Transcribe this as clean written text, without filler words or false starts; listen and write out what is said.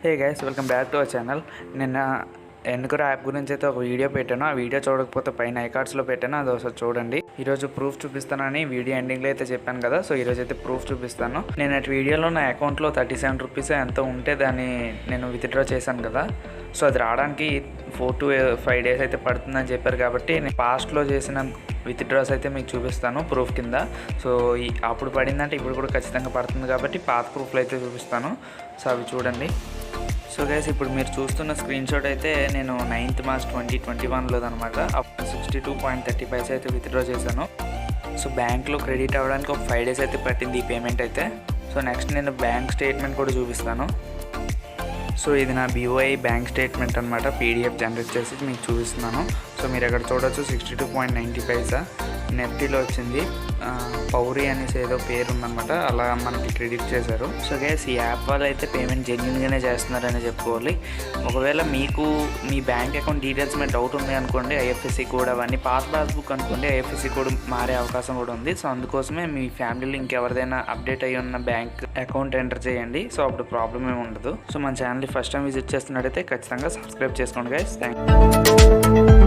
Hey guys, welcome back to our channel. నిన్న EarnKaro app గురించి అయితే ఒక వీడియో పెట్టాను. ఆ వీడియో చూడకపోతే పైన ఐకార్డ్స్లో పెట్టాను, అది ఒకసారి చూడండి. ఈరోజు ప్రూఫ్ చూపిస్తానని వీడియో ఎండింగ్లో అయితే చెప్పాను కదా, సో ఈరోజు అయితే ప్రూఫ్ చూపిస్తాను. నేను అటు వీడియోలో నా అకౌంట్లో 37 రూపీస్ ఎంతో ఉంటే దాన్ని నేను విత్డ్రా చేశాను కదా, సో అది రావడానికి 4 to 5 days అయితే పడుతుందని చెప్పారు. కాబట్టి నేను పాస్ట్లో చేసిన విత్డ్రాస్ అయితే మీకు చూపిస్తాను ప్రూఫ్ కింద. సో అప్పుడు పడిందంటే ఇప్పుడు కూడా ఖచ్చితంగా పడుతుంది కాబట్టి పాత ప్రూఫ్లు అయితే చూపిస్తాను. సో అవి చూడండి. సో గైస్, ఇప్పుడు మీరు చూస్తున్న స్క్రీన్ షాట్ అయితే నేను 9th March 2021లో అనమాట. అప్పుడు 62.30 అయితే విత్డ్రా చేశాను. సో బ్యాంక్లో క్రెడిట్ అవ్వడానికి ఒక 5 days అయితే పట్టింది ఈ పేమెంట్ అయితే. సో నెక్స్ట్ నేను బ్యాంక్ స్టేట్మెంట్ కూడా చూపిస్తాను. సో ఇది నా BOI బ్యాంక్ స్టేట్మెంట్ అనమాట, PDF జనరేట్ చేసి మీకు చూపిస్తున్నాను. సో మీరు అక్కడ చూడవచ్చు 62.90 నెఫ్టీలో వచ్చింది. పౌరి అనేసి ఏదో పేరు ఉందన్నమాట, అలా మనకి క్రెడిట్ చేశారు. సో గైస్, ఈ యాప్ వాళ్ళు అయితే పేమెంట్ జెన్యున్గానే చేస్తున్నారని చెప్పుకోవాలి. ఒకవేళ మీకు మీ బ్యాంక్ అకౌంట్ డీటెయిల్స్ మీద డౌట్ ఉంది అనుకోండి, IFSC కోడ్ అవన్నీ పాత పాస్బుక్ అనుకోండి, IFSC కోడ్ మారే అవకాశం కూడా ఉంది. సో అందుకోసమే మీ ఫ్యామిలీలో ఇంకెవరిదైనా అప్డేట్ అయ్యి ఉన్న బ్యాంక్ అకౌంట్ ఎంటర్ చేయండి. సో అప్పుడు ప్రాబ్లం ఏమి ఉండదు. సో మన ఛానల్ని ఫస్ట్ టైం విజిట్ చేస్తున్నట్టయితే ఖచ్చితంగా సబ్స్క్రైబ్ చేసుకోండి గైస్. Thank you.